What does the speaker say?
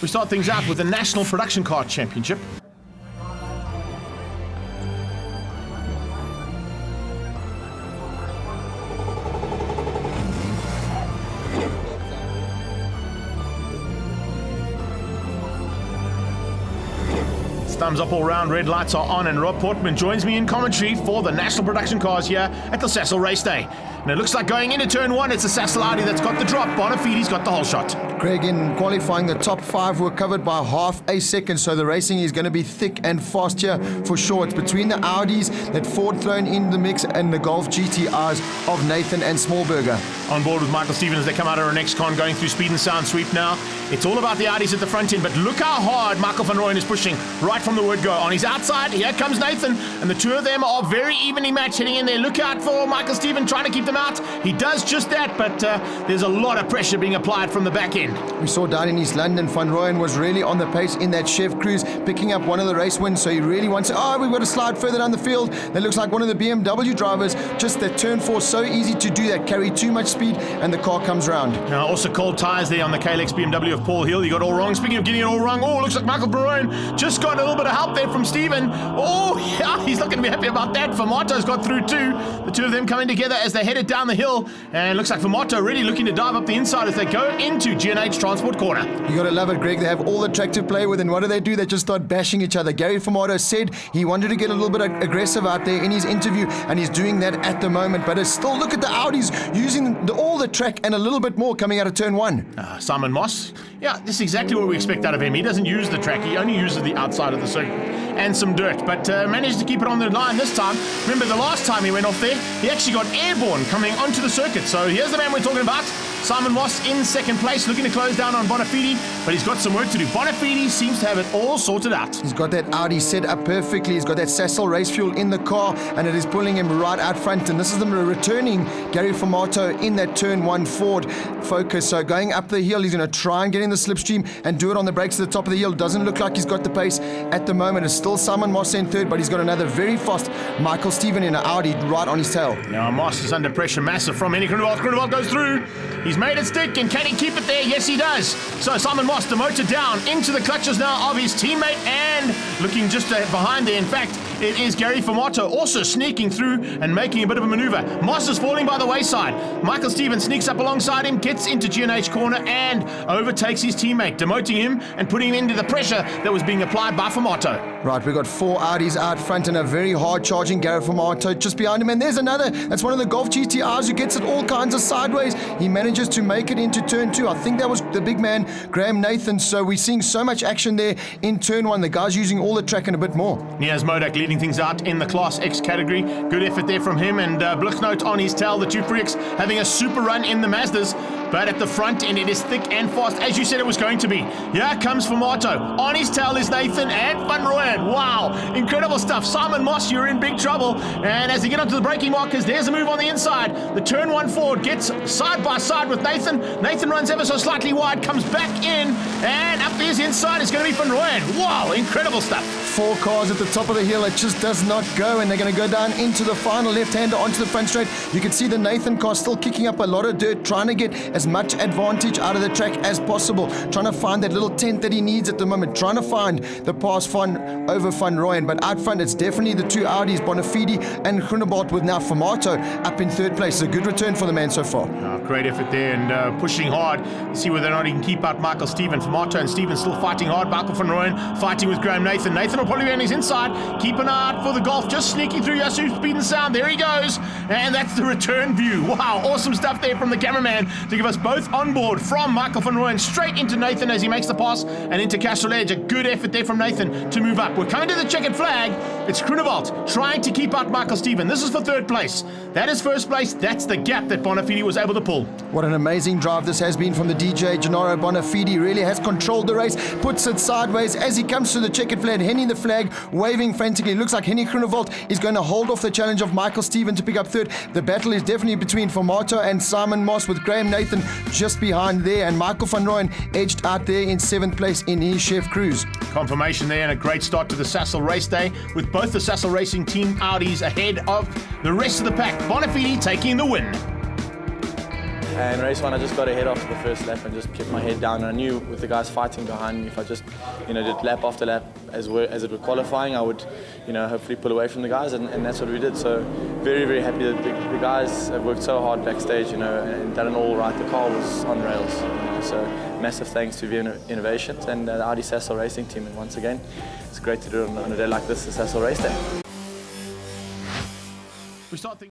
We start things out with the National Production Car Championship. Thumbs up all round, red lights are on, and Rob Portman joins me in commentary for the National Production Cars here at the Sasol Race Day. And it looks like going into turn one, it's a Sasol Audi that's got the drop. Bonafide's got the whole shot. Greg, in qualifying, the top 5 were covered by half a second, so the racing is going to be thick and fast here for sure. It's between the Audis, that Ford thrown in the mix, and the Golf GTRs of Nathan and Smallberger. On board with Michael Stevens as they come out of our next con, going through speed and sound sweep now. It's all about the Audis at the front end, but look how hard Michael van Rooyen is pushing right from the word go. On his outside, here comes Nathan, and the two of them are very evenly matched heading in there. Look out for Michael Stevens trying to keep them out. He does just that, but there's a lot of pressure being applied from the back end. We saw down in East London, Van Rooyen was really on the pace in that Chef Cruise, picking up one of the race wins, so he really wants to, we've got to slide further down the field. That looks like one of the BMW drivers, just that turn 4, so easy to do that, carry too much speed, and the car comes round. Now, also cold tyres there on the KLX BMW of Paul Hill. He got all wrong. Speaking of getting it all wrong, looks like Michael van Rooyen just got a little bit of help there from Stephen. Yeah, he's not going to be happy about that. Famato's got through too. The two of them coming together as they headed down the hill, and looks like Famato really looking to dive up the inside as they go into G&H Transport Corner. You got to love it, Greg. They have all the track to play with, and what do? They just start bashing each other. Gary Famato said he wanted to get a little bit aggressive out there in his interview, and he's doing that at the moment. But it's still, look at the Audis using all the track and a little bit more coming out of turn 1. Simon Moss, yeah, this is exactly what we expect out of him. He doesn't use the track, he only uses the outside of the circuit and some dirt, but managed to keep it on the line this time. Remember, the last time he went off there, he actually got airborne coming onto the circuit. So here's the man we're talking about. Simon Moss in second place, looking to close down on Bonafide, but he's got some work to do. Bonafide seems to have it all sorted out. He's got that Audi set up perfectly. He's got that Sasol race fuel in the car, and it is pulling him right out front. And this is them returning Gary Famato in that turn 1 Ford Focus. So going up the hill, he's going to try and get in the slipstream and do it on the brakes at the top of the hill. Doesn't look like he's got the pace at the moment. It's still Simon Moss in third, but he's got another very fast Michael Stephen in an Audi right on his tail. Now Moss is under pressure, massive from Henny Groenewald. Groenewald goes through. He's made it stick, and can he keep it there? Yes, he does. So Simon Moss demoted down into the clutches now of his teammate, and looking just behind there. In fact, it is Gary Famato also sneaking through and making a bit of a maneuver. Moss is falling by the wayside. Michael Stevens sneaks up alongside him, gets into G&H corner, and overtakes his teammate, demoting him and putting him into the pressure that was being applied by Famato. Right, we've got 4 Audis out front and a very hard charging Gary Famato just behind him. And there's another. That's one of the Golf GTRs who gets it all kinds of sideways. He manages to make it into turn 2. I think that was the big man, Graham Nathan. So we're seeing so much action there in turn 1. The guy's using all the track and a bit more. Niaz Modak leading things out in the Class X category. Good effort there from him, and Blichnote on his tail. The two freaks having a super run in the Mazdas, but at the front end it is thick and fast, as you said it was going to be. Here comes Famato. On his tail is Nathan and Van Rooyen. Wow, incredible stuff. Simon Moss, you're in big trouble. And as they get onto the braking markers, there's a move on the inside. The turn 1 Ford gets side by side with Nathan. Nathan runs ever so slightly wide, comes back in, and up there's inside. It's going to be Van Rooyen. Wow, incredible stuff. 4 cars at the top of the hill. It just does not go, and they're going to go down into the final left-hander onto the front straight. You can see the Nathan car still kicking up a lot of dirt, trying to get as much advantage out of the track as possible, trying to find that little tent that he needs at the moment, trying to find the pass over Van Rooyen. But out front, it's definitely the 2 Audis, Bonafide and Groenewald, with now Famato up in third place. A good return for the man so far. Great effort there, and pushing hard. See whether or not he can keep out Michael Stephen. Famato and Stephen still fighting hard. Michael van Rooyen fighting with Graham Nathan. Nathan will probably be on his inside. Keep an eye out for the Golf, just sneaking through Yasu speed and sound. There he goes, and that's the return view. Wow, awesome stuff there from the cameraman to give us both on board from Michael van Rooyen straight into Nathan as he makes the pass, and into Castro Edge. A good effort there from Nathan to move up. We're coming to the checkered flag. It's Groenewald trying to keep out Michael Stephen. This is for third place. That is first place. That's the gap that Bonafide was able to pull. What an amazing drive this has been from the DJ. Gennaro Bonafide really has controlled the race, puts it sideways as he comes to the checkered flag. Henny the flag, waving frantically. Looks like Henny Groenewald is going to hold off the challenge of Michael Stephen to pick up third. The battle is definitely between Famato and Simon Moss, with Graham Nathan just behind there, and Michael van Rooyen edged out there in 7th place in his Chef Cruise. Confirmation there, and a great start to the Sasol race day, with both the Sasol Racing Team Audis ahead of the rest of the pack. Bonafide taking the win. And race 1, I just got ahead after the first lap and just kept my head down. And I knew with the guys fighting behind me, if I just, did lap after lap as it were qualifying, I would, hopefully pull away from the guys, and that's what we did. So very, very happy that the guys have worked so hard backstage, and done it all right. The car was on rails. So massive thanks to VM Innovations and the Audi Sassel Racing team. And once again, it's great to do it on a day like this, the Sassel Race Day. We start thinking